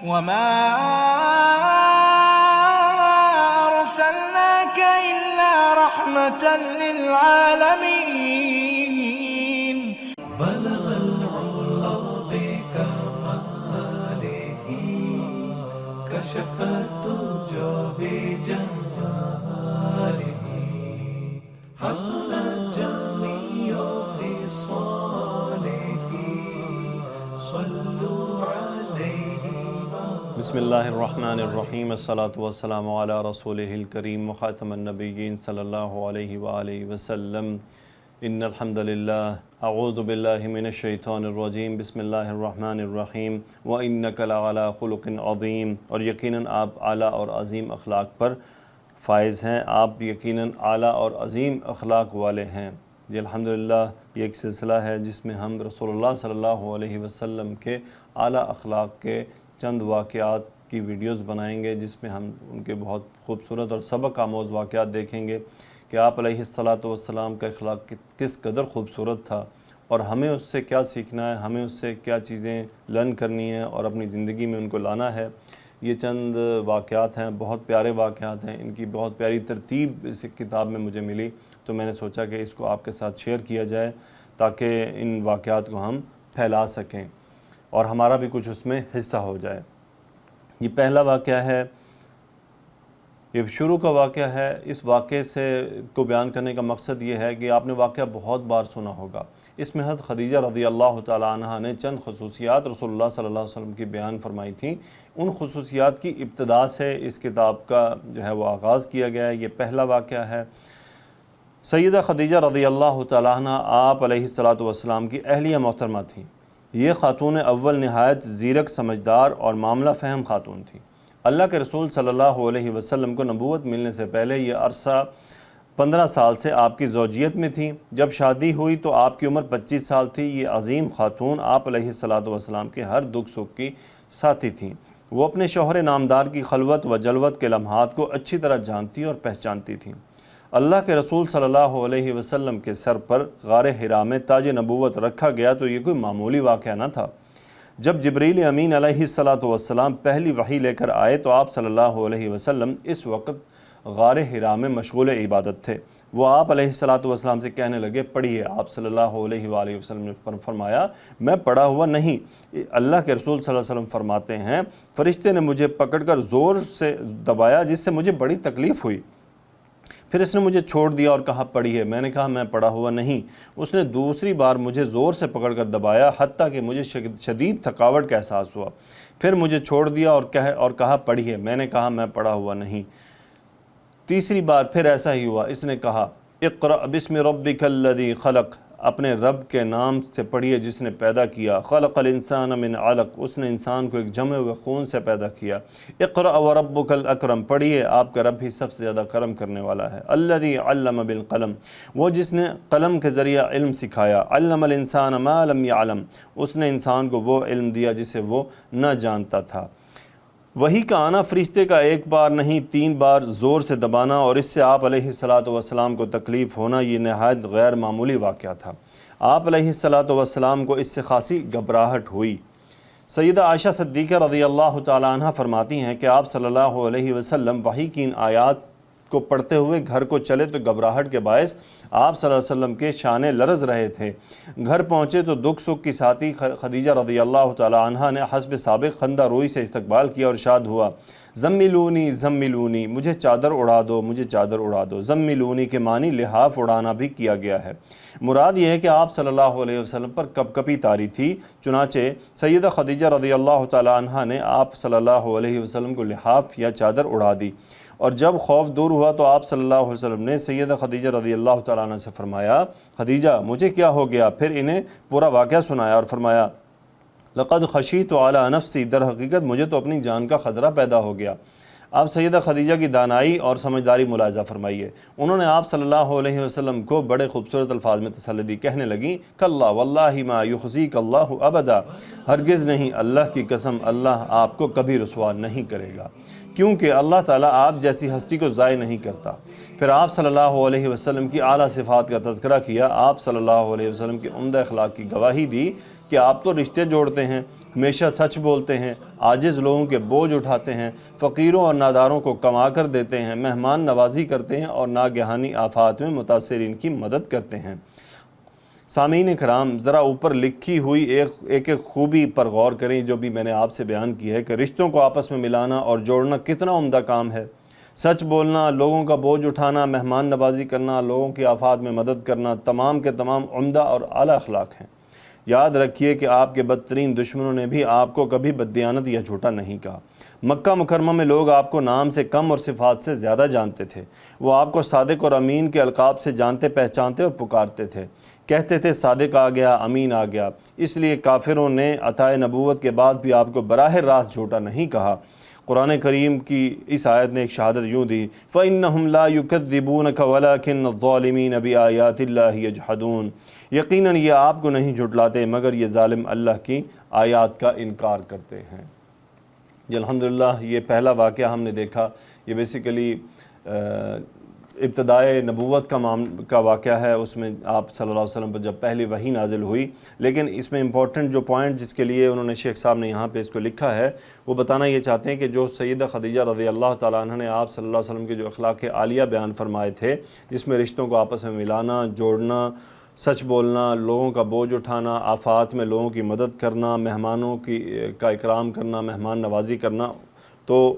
وما أرسلناك إلا رحمة للعالمين. بلغ العلا بكماله كشف الدجى بجماله حسن الجميع في صالحه صلوا عليه. بسم اللہ الرحمن الرحیم، الصلاۃ والسلام علی رسولہ الکریم وخاتم النبیین صلی اللہ علیہ وآلہ وسلم. ان الحمد للہ اعوذ باللہ من الشیطان الرجیم، بسم اللہ الرحمن الرحیم. وَإِنَّكَ لَعَلَىٰ خُلُقٍ عَظِيمٍ. اور یقیناً آپ اعلیٰ اور عظیم اخلاق پر فائز ہیں، آپ یقیناً اعلیٰ اور عظیم اخلاق والے ہیں. جی الحمدللہ، یہ ایک سلسلہ ہے جس میں ہم رسول اللہ صلی اللہ علیہ وسلم کے اعلیٰ اخلاق کے چند واقعات کی ویڈیوز بنائیں گے، جس میں ہم ان کے بہت خوبصورت اور سبق آموز واقعات دیکھیں گے کہ آپ علیہ السلام کا اخلاق کس قدر خوبصورت تھا اور ہمیں اس سے کیا سیکھنا ہے، ہمیں اس سے کیا چیزیں لرن کرنی ہیں اور اپنی زندگی میں ان کو لانا ہے. یہ چند واقعات ہیں، بہت پیارے واقعات ہیں، ان کی بہت پیاری ترتیب اس کتاب میں مجھے ملی، تو میں نے سوچا کہ اس کو آپ کے ساتھ شیئر کیا جائے تاکہ ان واقعات کو ہم پھیلا سکیں اور ہمارا بھی کچھ اس میں حصہ ہو جائے. یہ پہلا واقعہ ہے، یہ شروع کا واقعہ ہے. اس واقعے سے کو بیان کرنے کا مقصد یہ ہے کہ آپ نے واقعہ بہت بار سنا ہوگا. اس میں حضرت خدیجہ رضی اللہ تعالی عنہا نے چند خصوصیات رسول اللہ صلی اللہ علیہ وسلم کی بیان فرمائی تھیں. ان خصوصیات کی ابتدا سے اس کتاب کا جو ہے وہ آغاز کیا گیا ہے. یہ پہلا واقعہ ہے. سیدہ خدیجہ رضی اللہ تعالی عنہا آپ علیہ السلام کی اہلیہ محترمہ تھیں. یہ خاتون اول نہایت زیرک، سمجھدار اور معاملہ فہم خاتون تھیں. اللہ کے رسول صلی اللہ علیہ وسلم کو نبوت ملنے سے پہلے یہ عرصہ 15 سال سے آپ کی زوجیت میں تھیں. جب شادی ہوئی تو آپ کی عمر 25 سال تھی. یہ عظیم خاتون آپ علیہ السلام کے ہر دکھ سکھ کی ساتھی تھیں. وہ اپنے شوہر نامدار کی خلوت و جلوت کے لمحات کو اچھی طرح جانتی اور پہچانتی تھیں. اللہ کے رسول صلی اللہ علیہ وسلم کے سر پر غار حرا میں تاج نبوت رکھا گیا تو یہ کوئی معمولی واقعہ نہ تھا. جب جبریل امین علیہ السلام پہلی وحی لے کر آئے تو آپ صلی اللہ علیہ وسلم اس وقت غار حرا میں مشغول عبادت تھے. وہ آپ علیہ السلام سے کہنے لگے، پڑھیے. آپ صلی اللہ علیہ وآلہ وسلم نے فرمایا، میں پڑھا ہوا نہیں. اللہ کے رسول صلی اللہ علیہ وسلم فرماتے ہیں، فرشتے نے مجھے پکڑ کر زور سے دبایا جس سے مجھے بڑی تکلیف ہوئی. پھر اس نے مجھے چھوڑ دیا اور کہا پڑھیے. میں نے کہا میں پڑھا ہوا نہیں. اس نے دوسری بار مجھے زور سے پکڑ کر دبایا حتیٰ کہ مجھے شدید تھکاوٹ کا احساس ہوا. پھر مجھے چھوڑ دیا اور کہا پڑھیے. میں نے کہا میں پڑھا ہوا نہیں. تیسری بار پھر ایسا ہی ہوا. اس نے کہا اقرأ بسم ربک الذی خلق، اپنے رب کے نام سے پڑھیے جس نے پیدا کیا. خلق الانسان من علق، اس نے انسان کو ایک جمے ہوئے خون سے پیدا کیا. اقرأ وربک الاکرم، پڑھیے آپ کا رب ہی سب سے زیادہ کرم کرنے والا ہے. الذی علم بالقلم، وہ جس نے قلم کے ذریعہ علم سکھایا. علم الانسان ما لم یعلم، اس نے انسان کو وہ علم دیا جسے وہ نہ جانتا تھا. وحی کا آنا فرشتے کا ایک بار نہیں 3 بار زور سے دبانا اور اس سے آپ علیہ السلام کو تکلیف ہونا، یہ نہایت غیر معمولی واقعہ تھا. آپ علیہ السلام کو اس سے خاصی گھبراہٹ ہوئی. سیدہ عائشہ صدیقہ رضی اللہ تعالی عنہ فرماتی ہیں کہ آپ صلی اللہ علیہ وسلم وحی کی ان آیات کو پڑھتے ہوئے گھر کو چلے تو گھبراہٹ کے باعث آپ صلی اللہ علیہ وسلم کے شانے لرز رہے تھے. گھر پہنچے تو دکھ سکھ کی ساتھی خدیجہ رضی اللہ تعالی عنہ نے حسب سابق خندہ روئی سے استقبال کیا اور ارشاد ہوا، زملونی زملونی، مجھے چادر اڑا دو، مجھے چادر اڑا دو. زملونی کے معنی لحاف اڑانا بھی کیا گیا ہے. مراد یہ ہے کہ آپ صلی اللہ علیہ وسلم پر کپ کپی طاری تھی. چنانچہ سیدہ خدیجہ رضی اللہ تعالی عنہ نے آپ صلی اللہ علیہ وسلم کو لحاف یا چادر اڑا دی. اور جب خوف دور ہوا تو آپ صلی اللہ علیہ وسلم نے سیدہ خدیجہ رضی اللہ تعالیٰ عنہ سے فرمایا، خدیجہ مجھے کیا ہو گیا؟ پھر انہیں پورا واقعہ سنایا اور فرمایا، لقد خشیت علی نفسی، در حقیقت مجھے تو اپنی جان کا خطرہ پیدا ہو گیا. آپ سیدہ خدیجہ کی دانائی اور سمجھداری ملاحظہ فرمائیے. انہوں نے آپ صلی اللہ علیہ وسلم کو بڑے خوبصورت الفاظ میں تسلی دی. کہنے لگیں، کلا واللہ ما یخزیک اللہ ابدا، ہرگز نہیں، اللہ کی قسم اللہ آپ کو کبھی رسوا نہیں کرے گا، کیونکہ اللہ تعالیٰ آپ جیسی ہستی کو ضائع نہیں کرتا. پھر آپ صلی اللہ علیہ وسلم کی اعلیٰ صفات کا تذکرہ کیا. آپ صلی اللہ علیہ وسلم کی عمدہ اخلاق کی گواہی دی کہ آپ تو رشتے جوڑتے ہیں. ہمیشہ سچ بولتے ہیں، عاجز لوگوں کے بوجھ اٹھاتے ہیں، فقیروں اور ناداروں کو کما کر دیتے ہیں، مہمان نوازی کرتے ہیں اور ناگہانی آفات میں متاثرین کی مدد کرتے ہیں۔ سامعین کرام، ذرا اوپر لکھی ہوئی ایک خوبی پر غور کریں جو بھی میں نے آپ سے بیان کی ہے کہ رشتوں کو آپس میں ملانا اور جوڑنا کتنا عمدہ کام ہے۔ سچ بولنا، لوگوں کا بوجھ اٹھانا، مہمان نوازی کرنا، لوگوں کی آفات میں مدد کرنا، تمام کے تمام عمدہ اور اعلیٰ اخلاق ہیں۔ یاد رکھیے کہ آپ کے بدترین دشمنوں نے بھی آپ کو کبھی بددیانت یا جھوٹا نہیں کہا۔ مکہ مکرمہ میں لوگ آپ کو نام سے کم اور صفات سے زیادہ جانتے تھے۔ وہ آپ کو صادق اور امین کے القاب سے جانتے پہچانتے اور پکارتے تھے، کہتے تھے صادق آ گیا، امین آ گیا۔ اس لیے کافروں نے عطائے نبوت کے بعد بھی آپ کو براہ راست جھوٹا نہیں کہا۔ قرآن کریم کی اس آیت نے ایک شہادت یوں دی، فَإِنَّهُمْ لَا يُكَذِّبُونَكَ وَلَكِنَّ الظَّالِمِينَ بِآيَاتِ اللَّهِ يَجْحَدُونَ، یقیناً یہ آپ کو نہیں جھٹلاتے مگر یہ ظالم اللہ کی آیات کا انکار کرتے ہیں۔ الحمدللہ یہ پہلا واقعہ ہم نے دیکھا، یہ بیسیکلی ابتدائے نبوت کا واقعہ ہے۔ اس میں آپ صلی اللہ علیہ وسلم پر جب پہلی وحی نازل ہوئی، لیکن اس میں امپورٹنٹ جو پوائنٹ جس کے لیے انہوں نے شیخ صاحب نے یہاں پہ اس کو لکھا ہے، وہ بتانا یہ چاہتے ہیں کہ جو سیدہ خدیجہ رضی اللہ تعالیٰ عنہ نے آپ صلی اللہ علیہ وسلم کے جو اخلاق عالیہ بیان فرمائے تھے، جس میں رشتوں کو آپس میں ملانا، جوڑنا، سچ بولنا، لوگوں کا بوجھ اٹھانا، آفات میں لوگوں کی مدد کرنا، مہمانوں کا اکرام کرنا، مہمان نوازی کرنا، تو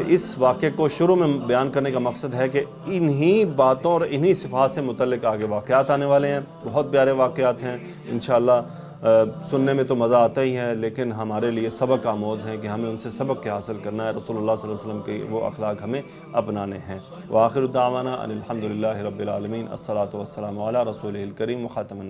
اس واقعے کو شروع میں بیان کرنے کا مقصد ہے کہ انہی باتوں اور انہی صفات سے متعلق آگے واقعات آنے والے ہیں۔ بہت پیارے واقعات ہیں، انشاءاللہ سننے میں تو مزہ آتا ہی ہے، لیکن ہمارے لیے سبق آموز ہیں کہ ہمیں ان سے سبق کیا حاصل کرنا ہے، رسول اللہ صلی اللہ علیہ وسلم کے وہ اخلاق ہمیں اپنانے ہیں۔ وآخر دعوانا ان الحمدللہ رب العالمین، الصلاۃ والسلام علی رسولہ الکریم وخاتم النبیین۔